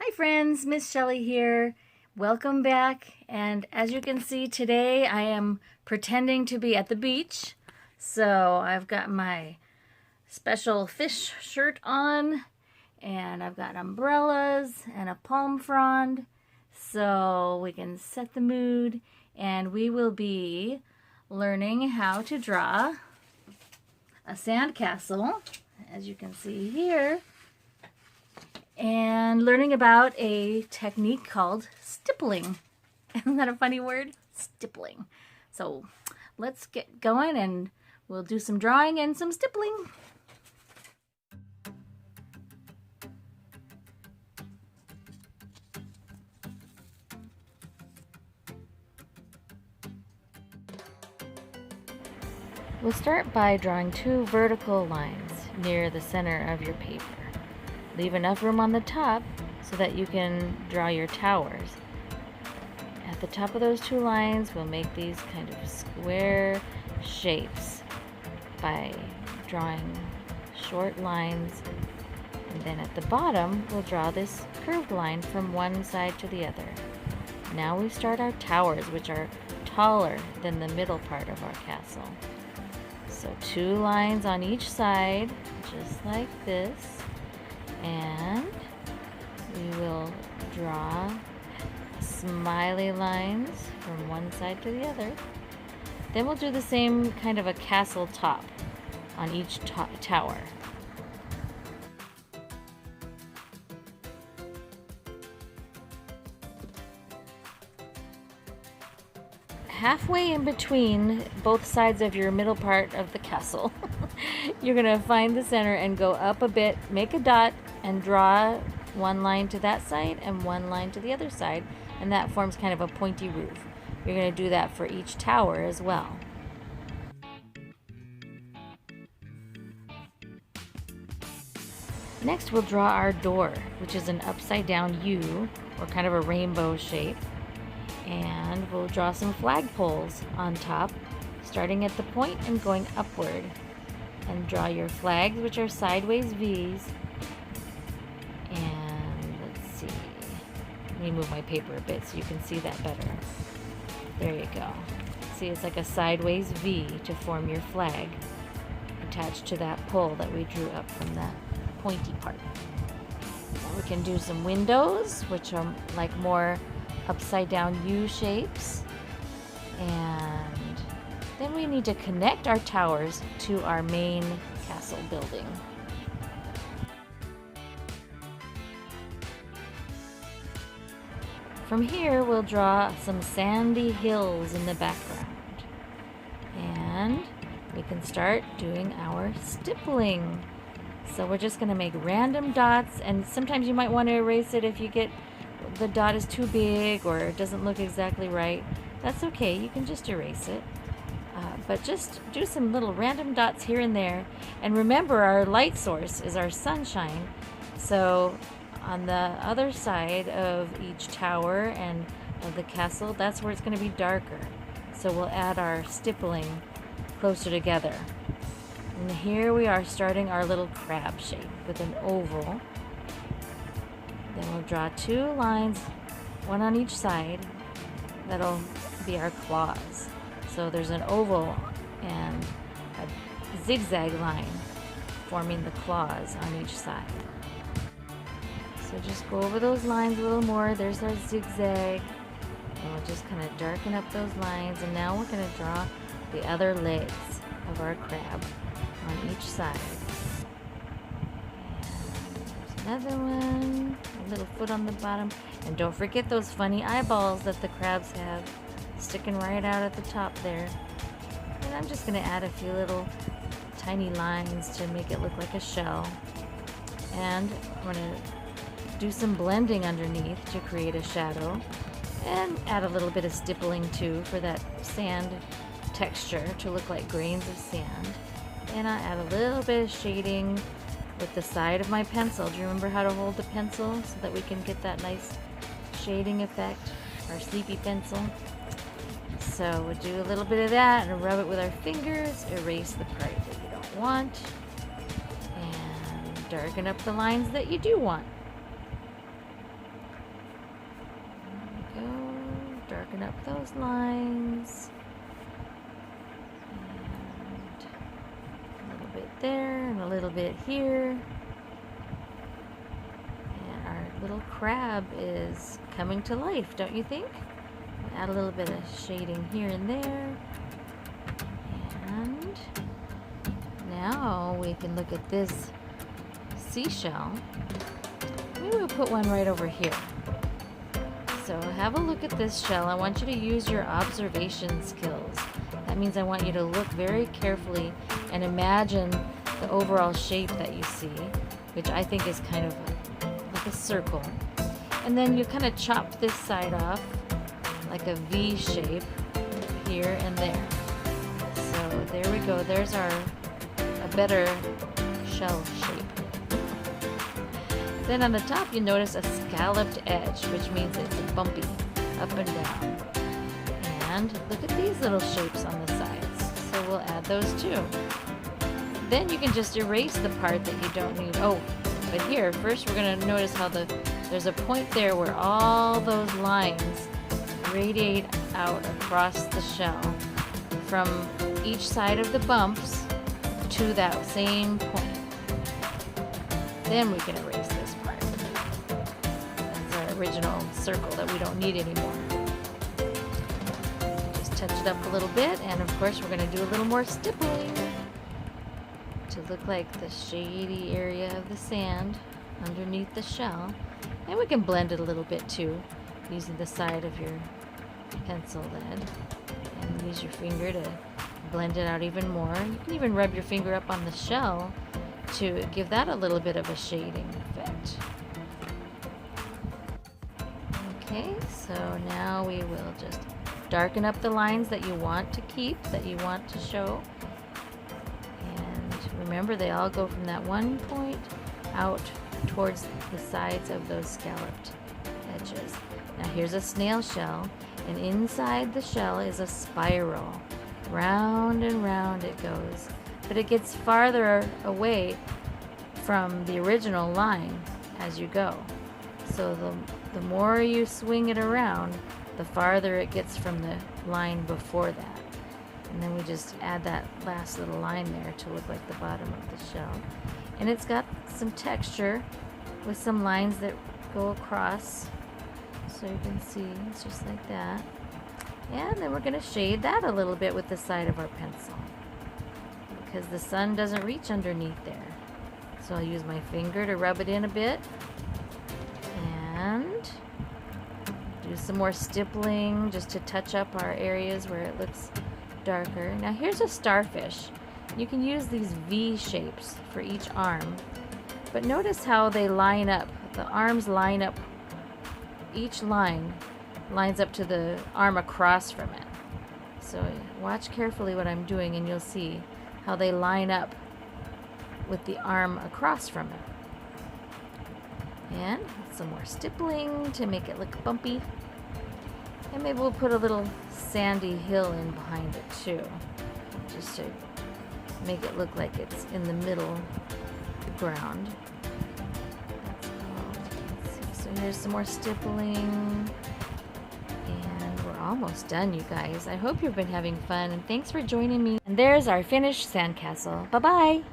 Hi friends, Miss Shelley here. Welcome back. And as you can see today, I am pretending to be at the beach. So I've got my special fish shirt on and I've got umbrellas and a palm frond so we can set the mood, and we will be learning how to draw a sandcastle, as you can see here, and learning about a technique called stippling. Isn't that a funny word? Stippling. So let's get going and we'll do some drawing and some stippling. We'll start by drawing two vertical lines near the center of your paper. Leave enough room on the top so that you can draw your towers. At the top of those two lines, we'll make these kind of square shapes by drawing short lines. And then at the bottom, we'll draw this curved line from one side to the other. Now we start our towers, which are taller than the middle part of our castle. So two lines on each side, just like this. And we will draw smiley lines from one side to the other. Then we'll do the same kind of a castle top on each tower. Halfway in between both sides of your middle part of the castle, you're going to find the center and go up a bit, make a dot, and draw one line to that side and one line to the other side, and that forms kind of a pointy roof. You're going to do that for each tower as well. Next we'll draw our door, which is an upside down U, or kind of a rainbow shape. And we'll draw some flagpoles on top, starting at the point and going upward. And draw your flags, which are sideways V's. And let's see, let me move my paper a bit so you can see that better. There you go. See, it's like a sideways V to form your flag attached to that pole that we drew up from that pointy part. Now we can do some windows, which are like more upside down U shapes, and then we need to connect our towers to our main castle building. From here we'll draw some sandy hills in the background, and we can start doing our stippling. So we're just going to make random dots, and sometimes you might want to erase it if you get the dot is too big or it doesn't look exactly right. That's okay, you can just erase it. But just do some little random dots here and there. And remember, our light source is our sunshine. So on the other side of each tower and of the castle, that's where it's going to be darker. So we'll add our stippling closer together. And here we are starting our little crab shape with an oval. Then we'll draw two lines, one on each side. That'll be our claws. So there's an oval and a zigzag line forming the claws on each side. So just go over those lines a little more. There's our zigzag. And we'll just kind of darken up those lines. And now we're going to draw the other legs of our crab on each side. Another one, a little foot on the bottom, and don't forget those funny eyeballs that the crabs have sticking right out at the top there. And I'm just going to add a few little tiny lines to make it look like a shell, and I'm going to do some blending underneath to create a shadow, and add a little bit of stippling too for that sand texture to look like grains of sand. And I add a little bit of shading with the side of my pencil. Do you remember how to hold the pencil so that we can get that nice shading effect? Our sleepy pencil. So we'll do a little bit of that and rub it with our fingers, erase the part that you don't want, and darken up the lines that you do want. we go. Darken up those lines. And a little bit there and a little bit here. And our little crab is coming to life, don't you think? Add a little bit of shading here and there. And now we can look at this seashell. Maybe we'll put one right over here. So have a look at this shell. I want you to use your observation skills. That means I want you to look very carefully and imagine the overall shape that you see, which I think is kind of like a circle. And then you kind of chop this side off like a V shape here and there. So there we go. There's a better shell shape. Then on the top you notice a scalloped edge, which means it's bumpy up and down. And look at these little shapes on the sides. So we'll add those too. Then you can just erase the part that you don't need. Oh, but here, first we're going to notice how there's a point there where all those lines radiate out across the shell from each side of the bumps to that same point. Then we can erase this part. That's our original circle that we don't need anymore. Just touch it up a little bit, and of course we're going to do a little more stippling to look like the shady area of the sand underneath the shell. And we can blend it a little bit too, using the side of your pencil lead, and use your finger to blend it out even more. You can even rub your finger up on the shell to give that a little bit of a shading effect. Okay, so now we will just darken up the lines that you want to keep, that you want to show. And remember, they all go from that one point out towards the sides of those scalloped edges. Now here's a snail shell, and inside the shell is a spiral. Round and round it goes, but it gets farther away from the original line as you go. So the more you swing it around, the farther it gets from the line before that. And then we just add that last little line there to look like the bottom of the shell. And it's got some texture with some lines that go across. So you can see it's just like that. And then we're going to shade that a little bit with the side of our pencil, because the sun doesn't reach underneath there. So I'll use my finger to rub it in a bit and do some more stippling just to touch up our areas where it looks darker. Now here's a starfish. You can use these V shapes for each arm, but notice how they line up. The arms line up, each line lines up to the arm across from it. So watch carefully what I'm doing and you'll see how they line up with the arm across from it. And some more stippling to make it look bumpy. And maybe we'll put a little sandy hill in behind it too, just to make it look like it's in the middle of the ground. So here's some more stippling. And we're almost done, you guys. I hope you've been having fun, and thanks for joining me. And there's our finished sandcastle. Bye-bye!